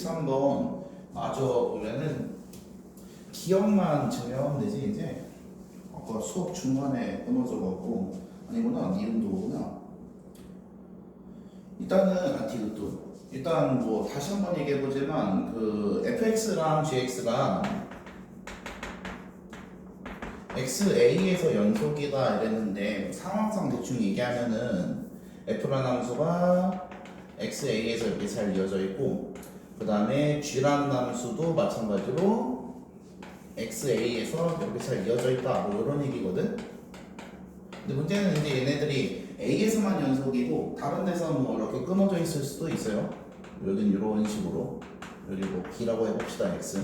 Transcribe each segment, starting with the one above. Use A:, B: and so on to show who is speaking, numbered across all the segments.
A: 한번 마저 보면은 기억만 증명하면 되지 이제. 아까 수업 중간에 끊어져갖고 아니구나 니은도구나. 일단은 디귿도 일단 뭐 다시 한번 얘기해보지만 그 fx랑 gx가 xa에서 연속이다 이랬는데 상황상 대충 얘기하면은 f라는 함수가 xa에서 이렇게 잘 이어져 있고 그 다음에 g라는 함수도 마찬가지로 xa에서 이렇게 잘 이어져 있다 뭐 이런 얘기거든. 근데 문제는 이제 얘네들이 a에서만 연속이고 다른 데서 뭐 이렇게 끊어져 있을 수도 있어요. 여긴 이런 식으로 여기 뭐 b라고 해봅시다 x.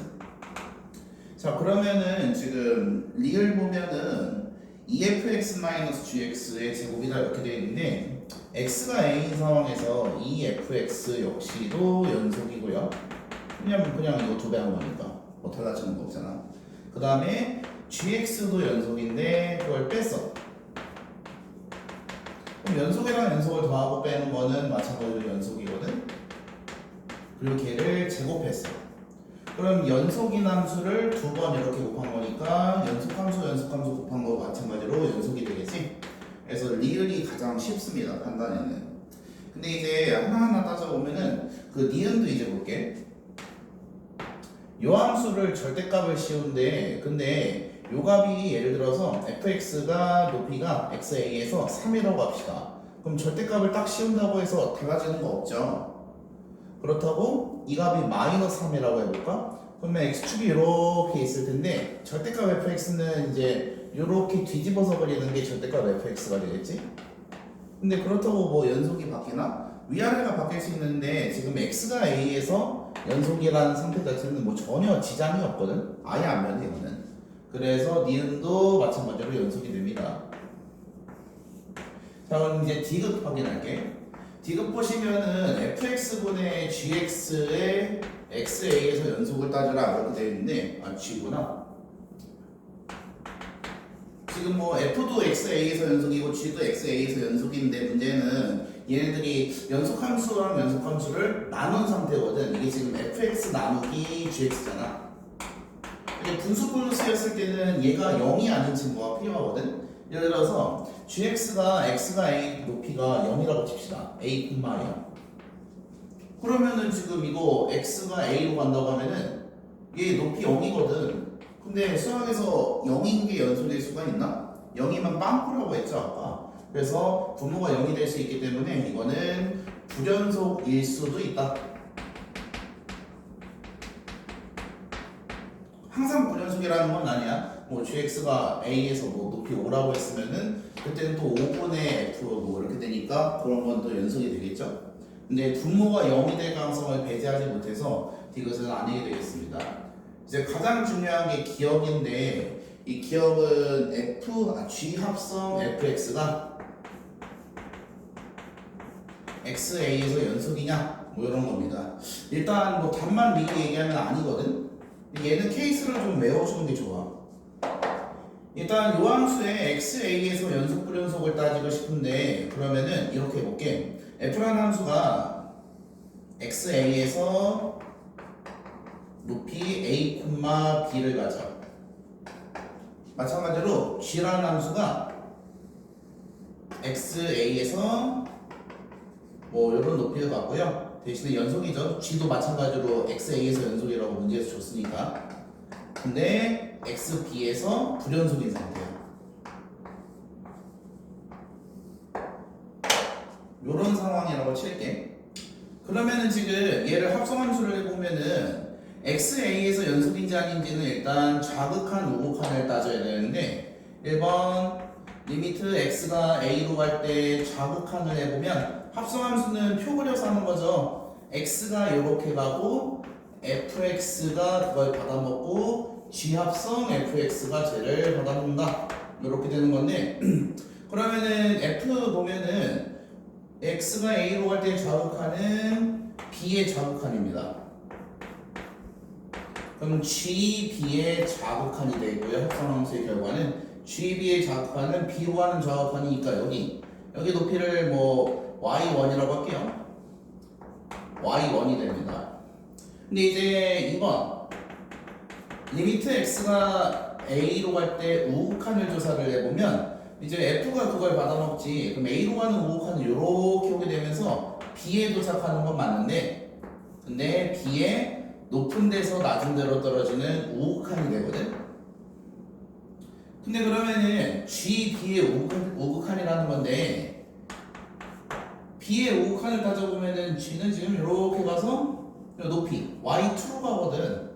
A: 자 그러면은 지금 리을 보면은 EFX-GX의 제곱이다 이렇게 되어 있는데 x가 a인 상황에서 EFX 역시도 연속이고요. 왜냐면 그냥 이거 두 배 한 거니까 뭐 달라지는 거 없잖아. 그 다음에 GX도 연속인데 그걸 뺐어. 그럼 연속이랑 연속을 더하고 빼는 거는 마찬가지로 연속이거든. 그리고 걔를 제곱했어. 그럼 연속인 함수를 두 번 이렇게 곱한 거니까 연속함수 곱한 거 마찬가지로 연속이 되겠지? 그래서 리을이 가장 쉽습니다, 판단에는. 근데 이제 하나하나 따져보면은 그 니은도 이제 볼게. 요 함수를 절대값을 씌운데 근데 요 값이 예를 들어서 fx가 높이가 xa에서 3이라고 합시다. 그럼 절대값을 딱 씌운다고 해서 달라지는 거 없죠. 그렇다고 이 값이 마이너스 3이라고 해볼까? 그러면 x축이 이렇게 있을 텐데 절대값 fx는 이제 이렇게 뒤집어서 그리는 게 절대값 fx가 되겠지? 근데 그렇다고 뭐 연속이 바뀌나? 위아래가 바뀔 수 있는데 지금 x가 a에서 연속이라는 상태 자체는 뭐 전혀 지장이 없거든? 아예 안 변해 이거는. 그래서 니은도 마찬가지로 연속이 됩니다. 자 그럼 이제 디귿 확인할게. 디귿 보시면은 fx분의 gx의 xa에서 연속을 따져라 이렇게 되어 있는데 g구나. 지금 뭐 f도 xa에서 연속이고 g도 xa에서 연속인데 문제는 얘네들이 연속함수랑 연속함수를 나눈 상태거든. 이게 지금 fx 나누기 gx잖아. 이게 분수 플러스였을 때는 얘가 0이 아닌 친구가 필요하거든. 예를 들어서 gx가 x가 a 높이가 0이라고 칩시다. a, 0. 그러면은 지금 이거 x가 a로 간다고 하면은 얘 높이 0이거든. 근데 수학에서 0인 게 연속될 수가 있나? 0이면 빵꾸라고 했죠 아까. 그래서 분모가 0이 될 수 있기 때문에 이거는 불연속일 수도 있다. 항상 불연속이라는 건 아니야. 뭐 gx가 a에서 뭐 높이 5라고 했으면은 그때는 또 5분의 f 뭐 이렇게 되니까 그런 건 또 연속이 되겠죠. 근데 분모가 0이 될 가능성을 배제하지 못해서 디귿은 아니게 되겠습니다. 이제 가장 중요한 게 기억인데 이 기억은 g 합성 fx가 xa에서 연속이냐 뭐 이런 겁니다. 일단 뭐 답만 미리 얘기하면 아니거든. 얘는 케이스를 좀 외워주는 게 좋아. 일단 요 함수의 xa에서 연속 불연속을 따지고 싶은데 그러면은 이렇게 해볼게. f라는 함수가 xa에서 높이 a, b를 가져. 마찬가지로 g라는 함수가 xa에서 뭐 이런 높이를 갖고요. 대신에 연속이죠. g도 마찬가지로 xa에서 연속이라고 문제에서 줬으니까. 근데 xb에서 불연속인 상태야. 요런 상황이라고 칠게. 그러면은 지금 얘를 합성함수를 해보면은 xa에서 연속인지 아닌지는 일단 좌극한 우극한을 따져야 되는데 1번 리미트 x가 a로 갈 때 좌극한을 해보면 합성함수는 표 그려서 하는 거죠. x가 이렇게 가고 fx가 그걸 받아먹고 g 합성 fx가 쟤를 받아먹는다 이렇게 되는 건데 그러면은 f 보면은 x가 a로 갈 때 좌극한은 b의 좌극한입니다. 그럼 gb의 좌극한이 되고요. 합성함수의 결과는 gb의 좌극한은 b로 가는 좌극한이니까 여기 높이를 뭐 y1이라고 할게요. y1이 됩니다. 근데 이제 2번 리미트 x가 a로 갈 때 우극한을 조사를 해보면 이제 f가 그걸 받아먹지. 그럼 a로 가는 우극한을 이렇게 오게 되면서 b에 도착하는 건 맞는데, 근데 b에 높은 데서 낮은 데로 떨어지는 우극한이 되거든. 근데 그러면은 g b의 우극한이라는 건데, b의 우극한을 따져보면은 g는 지금 이렇게 가서 높이 y2로 가거든.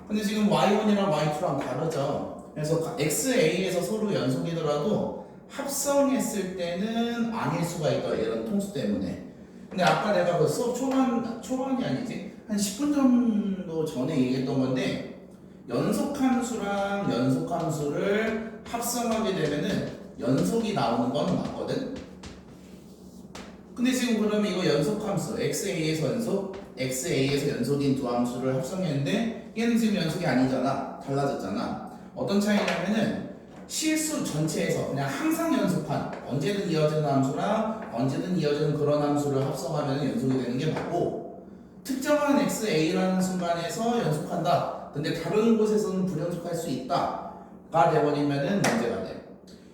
A: 근데 지금 y1이랑 y2랑 다르죠. 그래서 xa에서 서로 연속이더라도 합성했을 때는 아닐 수가 있다, 이런 통수 때문에. 근데 아까 내가 그 수업 초반이 아니지, 한 10분 정도 전에 얘기했던 건데, 연속함수랑 연속함수를 합성하게 되면은 연속이 나오는 건 맞거든. 근데 지금 그러면 이거 연속함수 xa에서 연속, xa에서 연속인 두 함수를 합성했는데 얘는 지금 연속이 아니잖아. 달라졌잖아. 어떤 차이냐면은 실수 전체에서 그냥 항상 연속한, 언제든 이어지는 함수랑 언제든 이어지는 그런 함수를 합성하면 연속이 되는 게 맞고, 특정한 xa라는 순간에서 연속한다. 근데 다른 곳에서는 불연속할 수 있다가 돼버리면은 문제가 돼.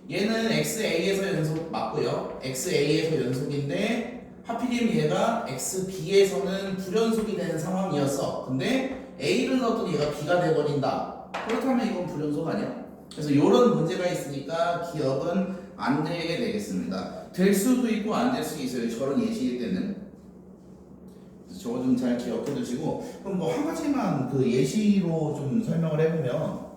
A: 얘는 xa에서 연속 맞고요. xa에서 연속인데 하필이면 얘가 xb에서는 불연속이 되는 상황이었어. 근데 a를 넣었더니 얘가 b가 돼버린다. 그렇다면 이건 불연속 아니야? 그래서 이런 문제가 있으니까 기억은 안 되게 되겠습니다. 될 수도 있고 안 될 수도 있어요. 저런 예시일 때는. 저거 좀 잘 기억해 두시고, 그럼 뭐 한 가지만 그 예시로 좀 설명을 해보면,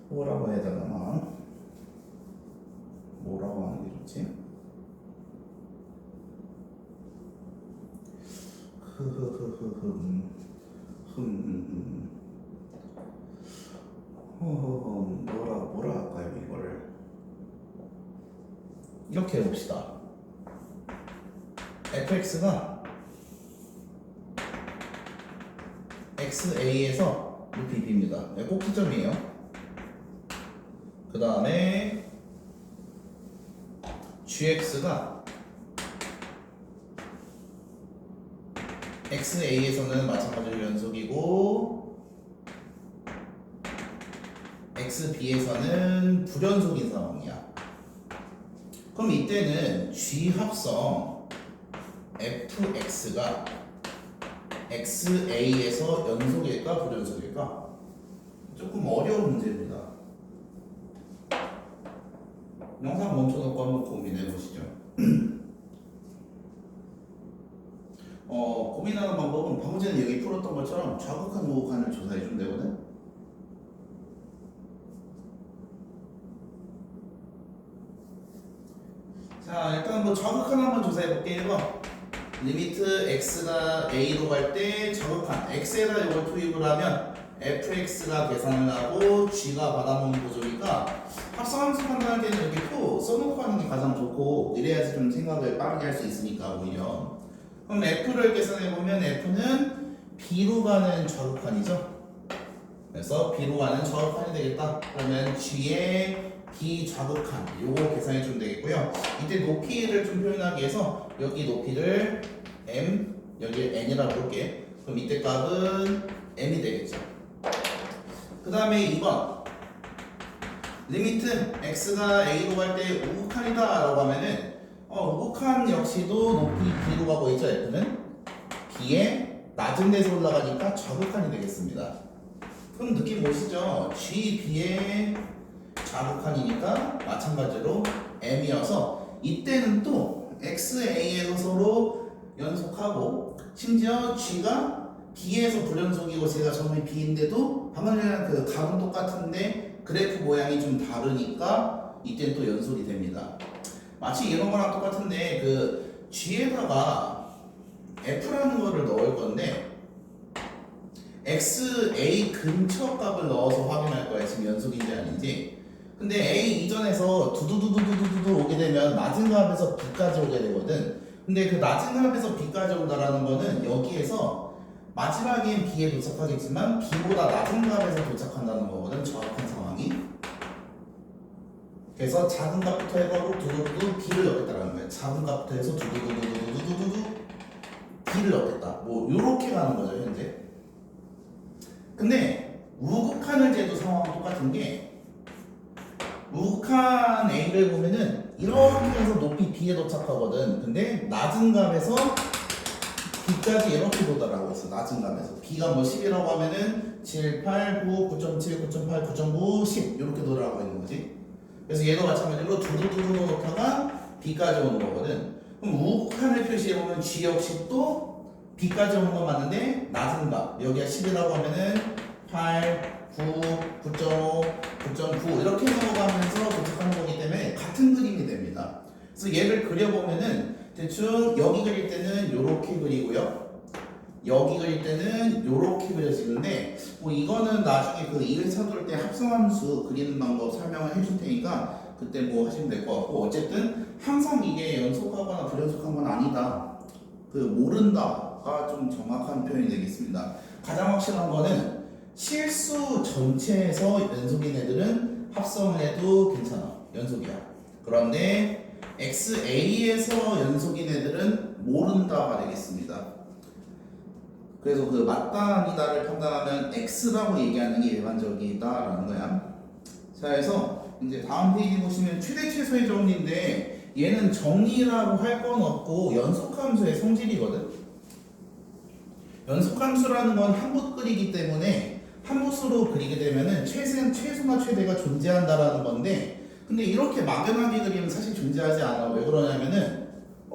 A: 뭐라고 해야 되나? 뭐라고 하는 게 좋지? 뭐라 할까요, 이거를? 이렇게 해봅시다. fx가 xa에서 높이 b입니다. 꼭 지점이에요. 그 다음에 gx가 xa에서는 마찬가지로 연속이고 xb에서는 불연속인 상황이야. 그럼 이때는 g 합성 fx가 xa에서 연속일까 불연속일까? 조금 어려운 문제입니다. 영상 멈춰놓고 한번 고민해 보시죠. 고민하는 방법은 방금 전에 여기 풀었던 것처럼 좌극한 우극한을 조사해 주면 되거든. 자, 일단 뭐 좌극한 한번 조사해 볼게요. 리미트 x가 a로 갈 때 좌극한 x에다 이걸 투입을 하면 fx가 계산을 하고 g가 받아먹는 구조니까 합성함수 판단할 때는 이렇게 표 써놓고 하는 게 가장 좋고, 이래야지 좀 생각을 빠르게 할 수 있으니까 오히려. 그럼 f를 계산해보면 f는 b로 가는 좌극한이죠. 그래서 b로 가는 좌극한이 되겠다. 그러면 g의 비좌극한 요거 계산해주면 되겠고요. 이때 높이를 좀 표현하기 위해서 여기 높이를 m, 여기 n이라고 볼게. 그럼 이때 값은 m이 되겠죠. 그 다음에 2번 리미트 x가 a로 갈 때 우극한이다 라고 하면은 우극한 역시도 높이 b로 가고 있죠. f는 b에 낮은 데서 올라가니까 좌극한이 되겠습니다. 그럼 느낌 오시죠? g, b의 좌극한이니까 마찬가지로 m이어서 이때는 또 xa에서 서로 연속하고, 심지어 g가 b에서 불연속이고 제가 처음에 b인데도 방금 전에 그 값은 똑같은데 그래프 모양이 좀 다르니까 이때는 또 연속이 됩니다. 마치 이런 거랑 똑같은데 그 g에다가 f라는 거를 넣을 건데 xa 근처 값을 넣어서 확인할 거야. 지금 연속인지 아닌지. 근데 A 이전에서 두두두두두두두 오게 되면 낮은 값에서 B까지 오게 되거든. 근데 그 낮은 값에서 B까지 온다라는 거는 여기에서 마지막엔 B에 도착하겠지만 B보다 낮은 값에서 도착한다는 거거든. 정확한 상황이. 그래서 작은 값부터 해가고 두두두두 b를 넣겠다라는 거예요. 작은 값부터 해서 두두두두두두두두 b를 넣겠다. 뭐 요렇게 가는 거죠 현재. 근데 우극한을 재도 상황은 똑같은 게 우극한 A를 보면은 이렇게 해서 높이 B에 도착하거든. 근데 낮은 값에서 B까지 이렇게 도달하고 있어. 낮은 값에서 B가 뭐 10이라고 하면은 7, 8, 9, 9.7, 9.8, 9.9, 10 이렇게 도달하고 있는 거지. 그래서 얘도 마찬가지로 두두두두 놓다가 B까지 오는 거거든. 그럼 우극한을 표시해보면 G 역시 또 B까지 오는 건 맞는데 낮은 값 여기가 10이라고 하면은 8, 9, 9.5, 9.9 이렇게 넘어가면서 도착하는 거기 때문에 같은 그림이 됩니다. 그래서 얘를 그려보면은 대충 여기 그릴 때는 이렇게 그리고요. 여기 그릴 때는 이렇게 그려지는데 뭐 이거는 나중에 그 1차 돌 때 합성함수 그리는 방법 설명을 해줄 테니까 그때 뭐 하시면 될 것 같고 어쨌든 항상 이게 연속하거나 불연속한 건 아니다. 그 모른다가 좀 정확한 표현이 되겠습니다. 가장 확실한 거는 실수 전체에서 연속인 애들은 합성을 해도 괜찮아. 연속이야. 그런데 XA에서 연속인 애들은 모른다가 되겠습니다. 그래서 그 맞다 아니다를 판단하면 X라고 얘기하는 게 일반적이다라는 거야. 자, 그래서 이제 다음 페이지 보시면 최대 최소의 정리인데 얘는 정리라고 할 건 없고 연속함수의 성질이거든. 연속함수라는 건 한붓 그리기 때문에 한붓으로 그리게 되면은 최소나 최대가 존재한다라는 건데 근데 이렇게 막연하게 그리면 사실 존재하지 않아. 왜 그러냐면은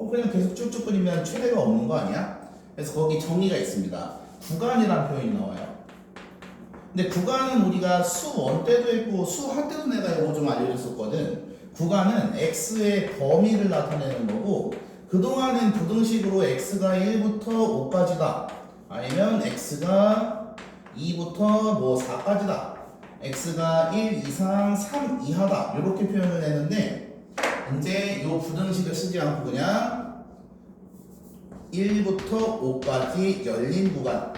A: 그냥 계속 쭉쭉 그리면 최대가 없는 거 아니야? 그래서 거기 정의가 있습니다. 구간이라는 표현이 나와요. 근데 구간은 우리가 수1 때도 했고 수2 때도 내가 이거 좀 알려줬었거든. 구간은 x의 범위를 나타내는 거고 그동안은 부등식으로 x가 1부터 5까지다. 아니면 x가 2부터 뭐 4까지다. x가 1 이상 3 이하다. 이렇게 표현을 했는데 이제 이 부등식을 쓰지 않고 그냥 1부터 5까지 열린 구간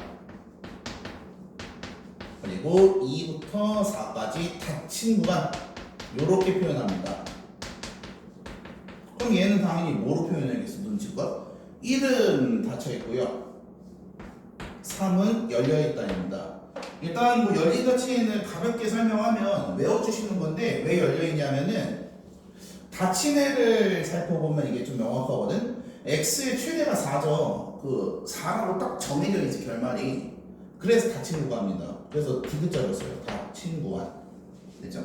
A: 그리고 2부터 4까지 닫힌 구간 이렇게 표현합니다. 그럼 얘는 당연히 뭐로 표현해야겠어? 눈치껏 1은 닫혀있고요 3은 열려있다입니다. 일단 뭐 열린 닫힘을 가볍게 설명하면 외워주시는 건데 왜 열려있냐면은 닫힌 애를 살펴보면 이게 좀 명확하거든. x의 최대가 4죠. 그 4라고 딱 정해져 있지 결말이. 그래서 닫힌 구간입니다. 그래서 디귿자로 써요. 닫힌 구간. 됐죠?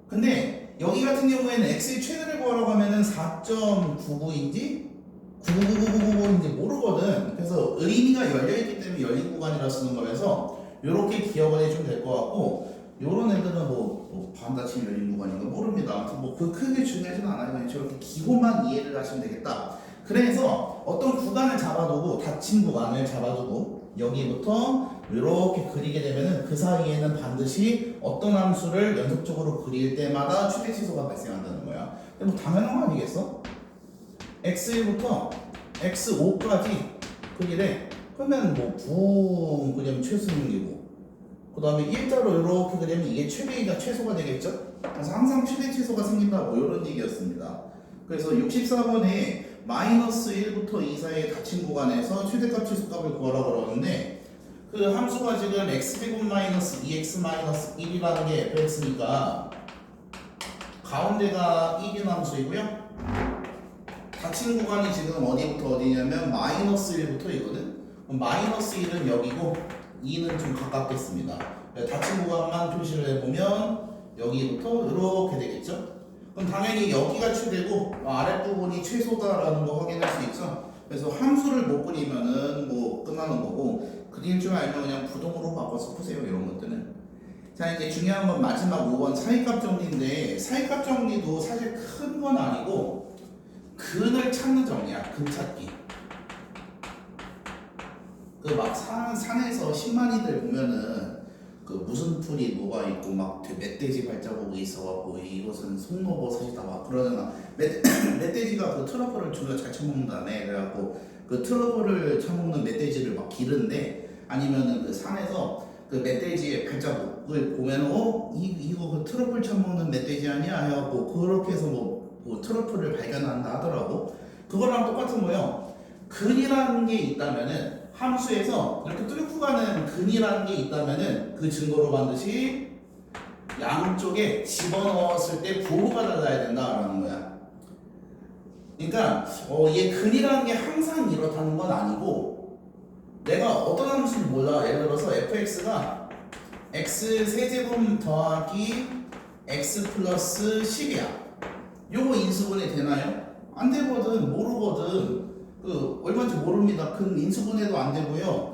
A: 근데 여기 같은 경우에는 x의 최대를 구하라고 하면은 4.99인지 99999인지 모르거든. 그래서 의미가 열려있기 때문에 열린 구간이라 쓰는 거라서 이렇게 기억을 해주면 될 것 같고 요런 애들은 뭐 반닫힘 열린 구간인가 모릅니다. 아무튼 뭐 그 크게 중요하진 않아요. 그냥 저렇게 기호만 이해를 하시면 되겠다. 그래서 어떤 구간을 잡아두고 닫힌 구간을 잡아두고 여기부터 이렇게 그리게 되면은 그 사이에는 반드시 어떤 함수를 연속적으로 그릴 때마다 최대 최소가 발생한다는 거야. 근데 뭐 당연한 거 아니겠어? x1부터 x5까지 그리래. 그러면 뭐 붕 그냥 최소인이고 그 다음에 일자로 이렇게 그리면 이게 최대이자 최소가 되겠죠? 그래서 항상 최대 최소가 생긴다 뭐 이런 얘기였습니다. 그래서 64번에 마이너스 1부터 2 사이의 닫힌 구간에서 최대값 최소값을 구하라고 그러는데 그 함수가 지금 x제곱 마이너스 2x 마이너스 1이라는 게 fx니까 가운데가 1인 함수이고요. 닫힌 구간이 지금 어디부터 어디냐면 마이너스 1부터 이거든. 마이너스 1은 여기고 2는 좀 가깝겠습니다. 닫힌 구간만 표시를 해보면 여기부터 이렇게 되겠죠. 그럼 당연히 여기가 최대고 아랫부분이 최소다라는 거 확인할 수 있죠. 그래서 함수를 못 그리면은 뭐 끝나는 거고 그릴 줄 알면 그냥 부동으로 바꿔서 푸세요. 이런 것들은. 자 이제 중요한 건 마지막 5번 사이값 정리인데 사이값 정리도 사실 큰 건 아니고 근을 찾는 정리야. 근 찾기. 그 막 산에서 신만이들 보면은 그 무슨 풀이 뭐가 있고 막 멧돼지 발자국이 있어갖고 이것은 송로버섯이다 막 그러잖아. 멧돼지가 그 트러플을 졸라 잘 처먹는다네. 그래갖고 그 트러플을 처먹는 멧돼지를 막 기른데 아니면은 그 산에서 그 멧돼지의 발자국을 보면 이거 그 트러플 처먹는 멧돼지 아니야 해갖고 그렇게 해서 뭐 트러플을 발견한다 하더라고. 그거랑 똑같은 거예요. 근이라는 게 있다면은 함수에서 이렇게 뚫고 가는 근이라는 게 있다면은 그 증거로 반드시 양쪽에 집어넣었을 때 부호가 달라야 된다라는 거야. 그러니까 얘 근이라는 게 항상 이렇다는 건 아니고 내가 어떤 함수를 몰라. 예를 들어서 fx가 x 세제곱 더하기 x 플러스 10이야. 요거 인수분해 되나요? 안 되거든. 모르거든. 그 얼마인지 모릅니다. 근 인수분해도 안 되고요.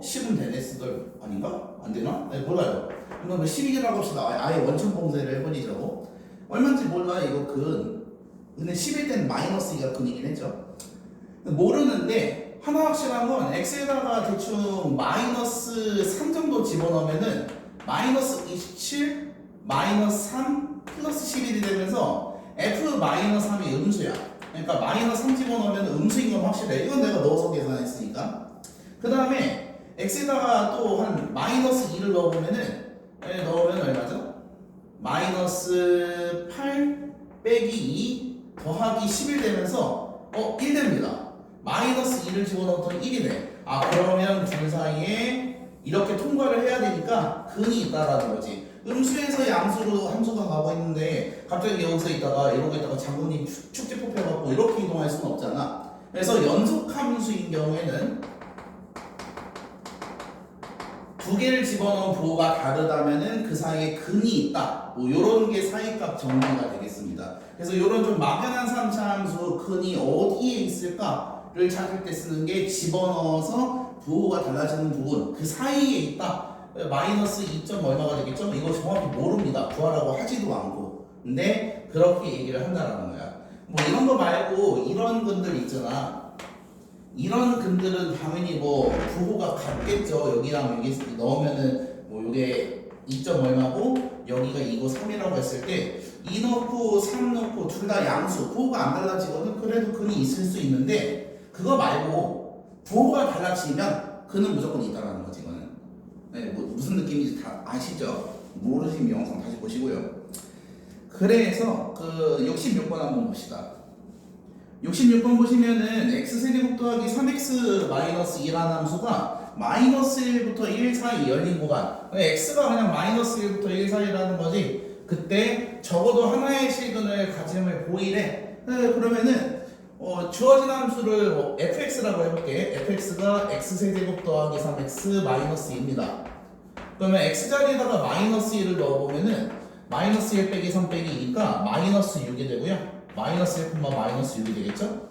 A: 10은 되네 쓰들 아닌가? 안 되나? 네, 몰라요. 그럼 12라고 합시다. 아예 원천 봉쇄를 해버리자고. 얼마인지 몰라 이거 근. 근데 10일 때는 마이너스 2가 근이긴 했죠. 모르는데 하나 확실한 건 x에다가 대충 마이너스 3 정도 집어넣으면은 마이너스 27 마이너스 3 플러스 11이 되면서 f 마이너스 3이 음수야. 그러니까 마이너스 3 집어넣으면 음수인 건 확실해. 이건 내가 넣어서 계산했으니까. 그 다음에 x에다가 또 한 마이너스 2를 넣어보면은 넣으면 얼마죠? 마이너스 8 빼기 2 더하기 11 되면서 1 됩니다. 마이너스 2를 집어넣었더니 1이 돼. 그러면 둘 사이에 이렇게 통과를 해야 되니까 근이 있다라는 거지. 음수에서 양수로 함수가 가고 있는데 갑자기 여기서 있다가 이러고 있다가 장군님 축제 뽑혀갖고 이렇게 이동할 수는 없잖아. 그래서 연속 함수인 경우에는 두 개를 집어넣은 부호가 다르다면은 그 사이에 근이 있다. 뭐 요런 게 사이값 정리가 되겠습니다. 그래서 요런 좀 막연한 3차 함수 근이 어디에 있을까를 찾을 때 쓰는 게 집어넣어서 부호가 달라지는 부분 그 사이에 있다. 마이너스 2점 얼마가 되겠죠? 이거 정확히 모릅니다. 구하라고 하지도 않고. 근데 그렇게 얘기를 한다라는 거야. 뭐 이런 거 말고 이런 근들 있잖아. 이런 근들은 당연히 뭐 부호가 같겠죠. 여기랑 여기 넣으면은 뭐 요게 2점 얼마고 여기가 2고 3이라고 했을 때 2 넣고 3 넣고 둘 다 양수 부호가 안 달라지거든. 그래도 근이 있을 수 있는데 그거 말고 부호가 달라지면 근은 무조건 있다라는 거지. 이거는 네, 뭐 무슨 느낌인지 다 아시죠? 모르시면 영상 다시 보시고요. 그래서 그 66번 한번 봅시다. 66번 보시면은 x세제곱 더하기 3x 마이너스 2라는 함수가 마이너스 1부터 1 사이 열린 구간 x가 그냥 마이너스 1부터 1 사이라는 거지. 그때 적어도 하나의 실근을 가짐을 보이래. 그러면은 주어진 함수를 fx라고 해볼게. fx가 x세제곱 더하기 3x 마이너스 2입니다. 그러면 x자리에다가 마이너스 1을 넣어보면은 마이너스 1 빼기 3 빼기 2니까 마이너스 6이 되고요. 마이너스 1, 마이너스 6이 되겠죠?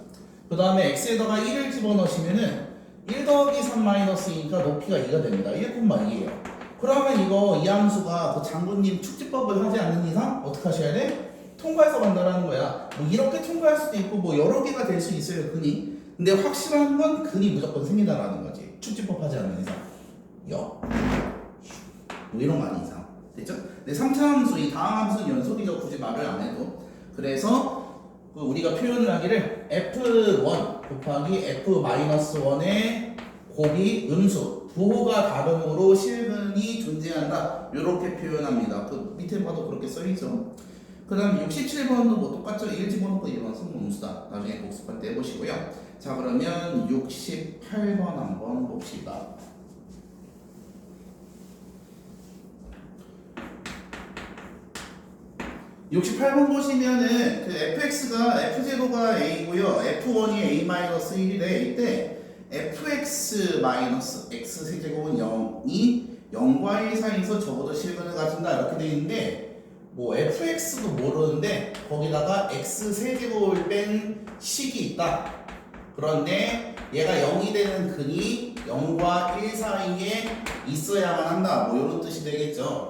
A: 그 다음에 x에다가 1을 집어넣으시면은 1 더하기 3 마이너스 2니까 높이가 2가 됩니다. 1,2예요. 그러면 이 함수가 그 장군님 축지법을 하지 않는 이상 어떻게 하셔야 돼? 통과해서 간다라는 거야. 뭐 이렇게 통과할 수도 있고 뭐 여러 개가 될 수 있어요, 근이. 근데 확실한 건 근이 무조건 생긴다라는 거지. 축지법 하지 않는 이상. 뭐 이런 거 아닌 이상. 됐죠? 근데 3차 함수, 이 다음 함수는 연속이죠. 굳이 말을 안 해도. 그래서 우리가 표현을 하기를 F1 곱하기 F-1의 곱이 음수 부호가 다름으로 실근이 존재한다. 이렇게 표현합니다. 그 밑에 봐도 그렇게 써있죠. 그 다음 67번도 뭐 똑같죠. 1 집어넣고 2번 쓰면 음수다. 나중에 복습할 때 해보시고요. 자, 그러면 68번 한번 봅시다. 68번 보시면은 그 fx가 f제로가 a고요. f1이 a-1이래. 이때 fx-x 세제곱은 0이 0과 1 사이에서 적어도 실근을 가진다 이렇게 돼 있는데 뭐 fx도 모르는데 거기다가 x 세제곱을 뺀 식이 있다. 그런데 얘가 0이 되는 근이 0과 1 사이에 있어야만 한다. 뭐 이런 뜻이 되겠죠.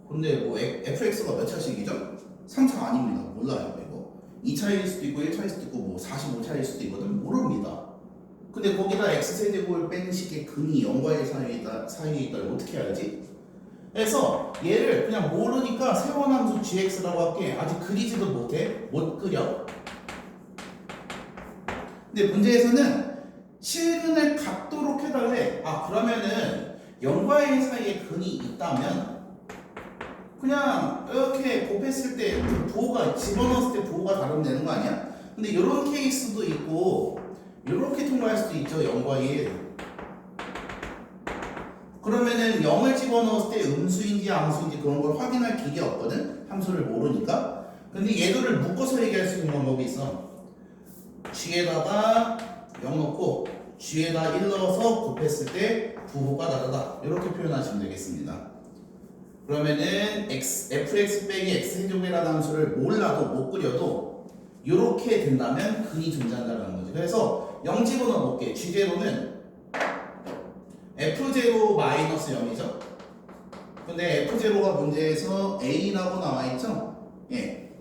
A: 근데 뭐 fx가 몇 차식이죠? 3차 아닙니다. 몰라요 이거. 2차일 수도 있고 1차일 수도 있고 뭐 45차일 수도 있거든. 모릅니다. 근데 거기다 x세제곱을 뺀 식의 근이 0과 1 사이에 있다면 어떻게 해야지? 그래서 얘를 그냥 모르니까 세원함수 gx라고 할게. 아직 그리지도 못해. 못 그려. 근데 문제에서는 실근을 갖도록 해달래. 아, 그러면은 0과 1 사이에 근이 있다면 그냥 이렇게 곱했을 때 부호가 집어넣었을 때 부호가 다르면 되는 거 아니야? 근데 이런 케이스도 있고 이렇게 통과할 수도 있죠. 0과 1. 그러면은 0을 집어넣었을 때 음수인지 암수인지 그런 걸 확인할 길이 없거든. 함수를 모르니까. 근데 얘들을 묶어서 얘기할 수 있는 방법이 있어. G에다가 0 넣고 G에다 1 넣어서 곱했을 때 부호가 다르다. 이렇게 표현하시면 되겠습니다. 그러면은 fx 빼기 x제곱이라는 함수를 몰라도 못 그려도 이렇게 된다면 근이 존재한다는 거지. 그래서 0 집어넣어 볼게. G제로는 f0 마이너스 0이죠. 근데 f0가 문제에서 a라고 나와있죠. 예.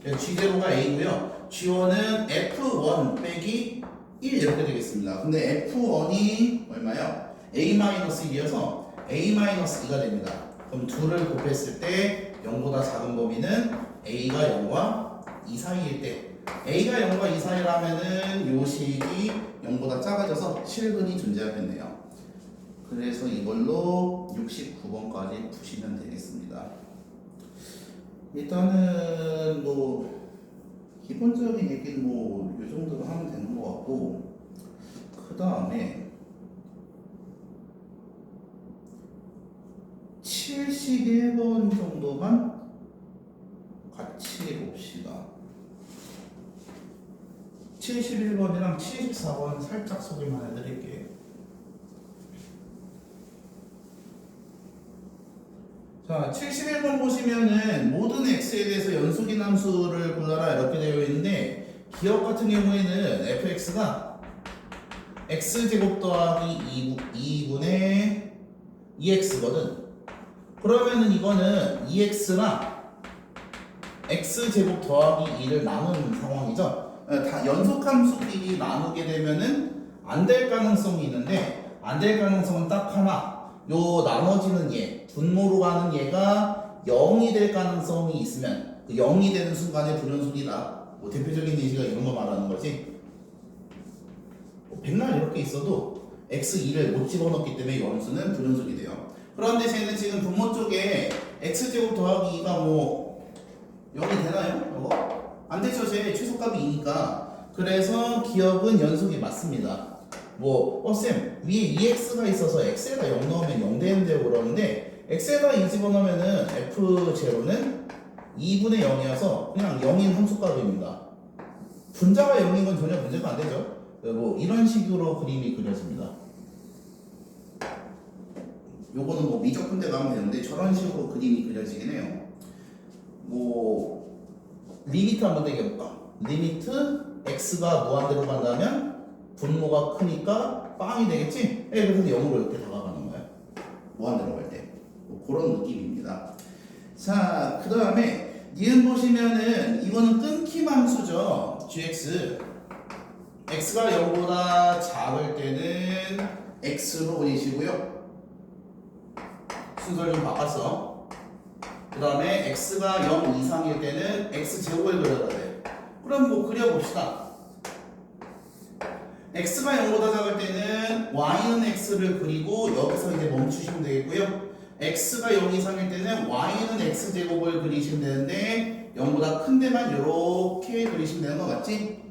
A: G0가 a고요. G1은 f1 빼기 1 이렇게 되겠습니다. 근데 f1이 얼마요? a-1이어서 a-2가 됩니다. 그럼 둘을 곱했을 때 0보다 작은 범위는 a가 0과 2 사이일 때 a가 0과 2 사이라면은 요 식이 0보다 작아져서 실근이 존재하겠네요. 그래서 이걸로 69번까지 푸시면 되겠습니다. 일단은 뭐 기본적인 얘기는 뭐 요 정도로 하면 되는 것 같고, 그 다음에 71번 정도만 같이 봅시다. 71번이랑 74번 살짝 소개만 해드릴게요. 자, 71번 보시면은 모든 x에 대해서 연속인 함수를 골라라 이렇게 되어 있는데, 기억 같은 경우에는 fx가 x제곱 더하기 2분의 2x거든. 그러면은 이거는 2x랑 x제곱 더하기 2를 나누는 상황이죠. 다 연속함수끼리 나누게 되면은 안 될 가능성이 있는데, 안 될 가능성은 딱 하나. 요 나눠지는 얘, 분모로 가는 얘가 0이 될 가능성이 있으면 그 0이 되는 순간에 불연속이다. 뭐 대표적인 예시가 이런 거 말하는 거지. 백날 이렇게 있어도 x2를 못 집어넣기 때문에 이 함수는 불연속이 돼요. 그런데 쟤는 지금 분모 쪽에 x제곱 더하기 2가 뭐 0이 되나요? 이거? 안 되죠. 쟤 최소값이 2니까. 그래서 기억은 연속이 맞습니다. 쌤, 위에 2x가 있어서 x에다 0 넣으면 0 되는데요 그러는데, x에다 2 집어넣으면은 f0는 2분의 0이어서 그냥 0인 함수값입니다. 분자가 0인 건 전혀 문제가 안 되죠. 뭐 이런 식으로 그림이 그려집니다. 요거는 뭐 미적 분대가 하면 되는데 저런 식으로 그림이 그려지긴 해요. 뭐 리미트 한번 대겨볼까? 리미트 x가 무한대로 간다면 분모가 크니까 빵이 되겠지? 그래서 0으로 이렇게 다가가는 거야. 무한대로 갈 때. 뭐 그런 느낌입니다. 자, 그 다음에 니은 보시면은 이거는 끊김 함수죠. gx. x가 0보다 작을 때는 x로 그리시고요. 순서를 좀 바꿨어. 그 다음에 x가 0 이상일 때는 x제곱을 그려야 돼. 그럼 뭐 그려봅시다. x가 0보다 작을 때는 y는 x를 그리고 여기서 이제 멈추시면 되겠고요. x가 0 이상일 때는 y는 x제곱을 그리시면 되는데 0보다 큰 데만 이렇게 그리시면 되는 거 맞지?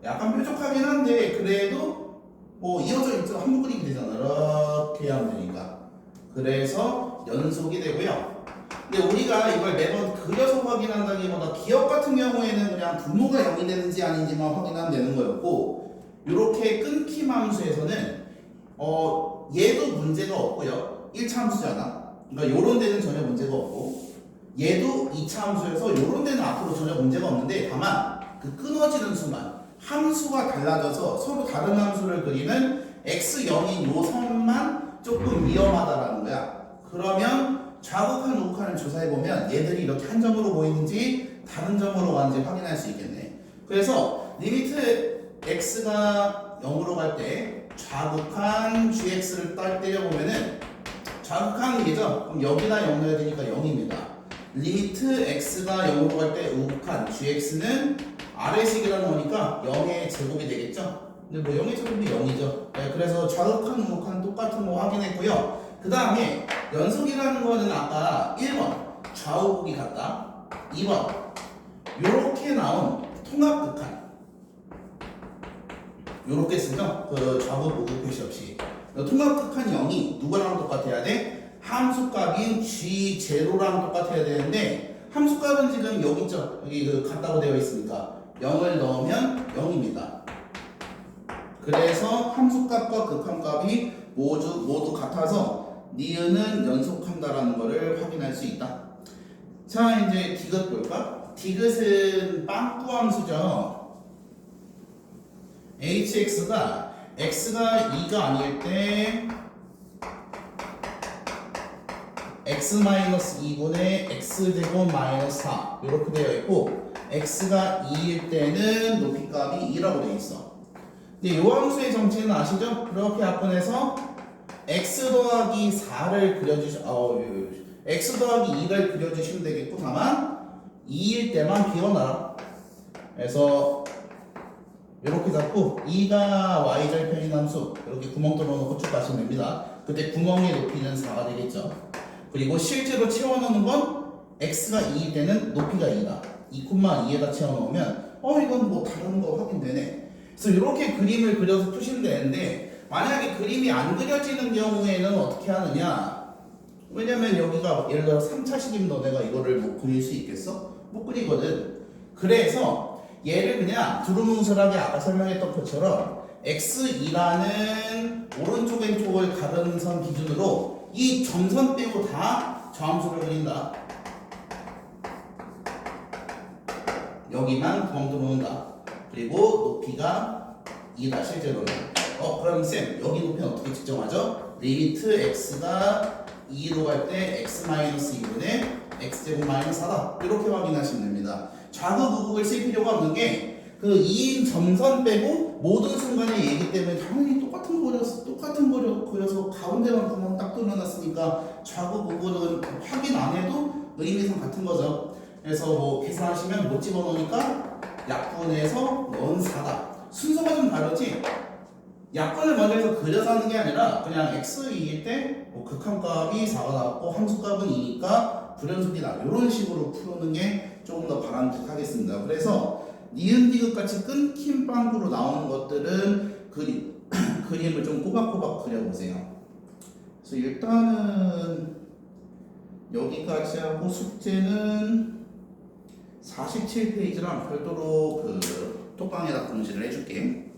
A: 약간 뾰족하긴 한데 그래도 뭐 이어져 있죠. 한번 그리면 되잖아. 이렇게 하면 되니까. 그래서 연속이 되고요. 근데 우리가 이걸 매번 그려서 확인한다기보다 기억 같은 경우에는 그냥 분모가 0이 되는지 아닌지만 확인하면 되는 거였고, 이렇게 끊김 함수에서는 얘도 문제가 없고요. 1차 함수잖아. 그러니까 요런 데는 전혀 문제가 없고, 얘도 2차 함수여서 요런 데는 앞으로 전혀 문제가 없는데, 다만 그 끊어지는 순간 함수가 달라져서 서로 다른 함수를 그리는 x0인 요 선만 조금 위험하다라는 거야. 그러면 좌극한 우극한을 조사해보면 얘들이 이렇게 한 점으로 보이는지 다른 점으로 가는지 확인할 수 있겠네. 그래서 리미트 x가 0으로 갈 때 좌극한 gx를 때려보면은 좌극한 이게죠? 그럼 여기다 0 넣어야 되니까 0입니다. 리미트 x가 0으로 갈 때 우극한 gx는 아래식이라는 거니까 0의 제곱이 되겠죠? 근데 뭐 0의 제곱이 0이죠. 네, 그래서 좌극한 우극한 똑같은 거 확인했고요. 그 다음에 연속이라는 거는 아까 1번 좌우극이 같다, 2번 요렇게 나온 통합극한 요렇게 쓰죠. 그 좌우극 우극 표시 없이 통합극한 0이 누구랑 똑같아야 돼? 함수값인 G0랑 똑같아야 되는데 함수값은 지금 여기 있죠. 여기 그 같다고 되어 있으니까 0을 넣으면 0입니다. 그래서 함수값과 극한값이 모두 같아서 니은은 연속한다라는 것을 확인할 수 있다. 자, 이제 디귿 볼까? 디귿은 빵꾸함수죠. hx가 x가 2가 아닐 때 x-2분의 x제곱 마이너스 4 이렇게 되어 있고 x가 2일 때는 높이값이 2라고 되어 있어. 근데 이 함수의 정체는 아시죠? 이렇게 약분해서 x 더하기 4를 x 더하기 2를 그려주시면 되겠고 다만 2일 때만 비워놔라. 그래서 이렇게 잡고 2가 y절편인 함수 이렇게 구멍 뚫어놓고 쭉 가시면 됩니다. 그때 구멍의 높이는 4가 되겠죠. 그리고 실제로 채워넣는 건 x가 2일 때는 높이가 2다. 2,2에다 채워넣으면 이건 뭐 다른 거 확인되네. 그래서 이렇게 그림을 그려서 푸시면 되는데 만약에 그림이 안 그려지는 경우에는 어떻게 하느냐? 왜냐면 여기가 예를 들어 3차식이면 너네가 이거를 뭐 그릴 수 있겠어? 못 그리거든. 그래서 얘를 그냥 두루뭉술하게 아까 설명했던 것처럼 x2라는 오른쪽 왼쪽을 가르는 선 기준으로 이 점선 빼고 다 저함수를 그린다. 여기만 구멍 뚫어놓는다. 그리고 높이가 2다 실제로는. 그럼 쌤 여기 높이는 어떻게 측정하죠? 리미트 x가 2로 갈 때 x-2분의 x제곱 마이너스 4다 이렇게 확인하시면 됩니다. 좌극 우극을 쓸 필요가 없는 게 그 2인 점선 빼고 모든 순간에 얘기 때문에 당연히 똑같은 거 그려서 가운데만 구멍 딱 뚫어놨으니까 좌극 우극은 확인 안 해도 의미상 같은 거죠. 그래서 뭐 계산하시면 못 집어넣으니까 약분해서 넣은 4다. 순서가 좀 다르지? 약분을 먼저 해서 그려서 하는 게 아니라 그냥 x2일 때 뭐 극한값이 4가 나왔고 함수값은 2니까 불연속이다. 이런 식으로 푸는 게 조금 더 바람직하겠습니다. 그래서 니은 디귿 같이 끊긴 빵꾸로 나오는 것들은 그림을 좀 꼬박꼬박 그려보세요. 그래서 일단은 여기까지 하고 숙제는 47페이지랑 별도로 그 톡방에다 공지를 해줄게.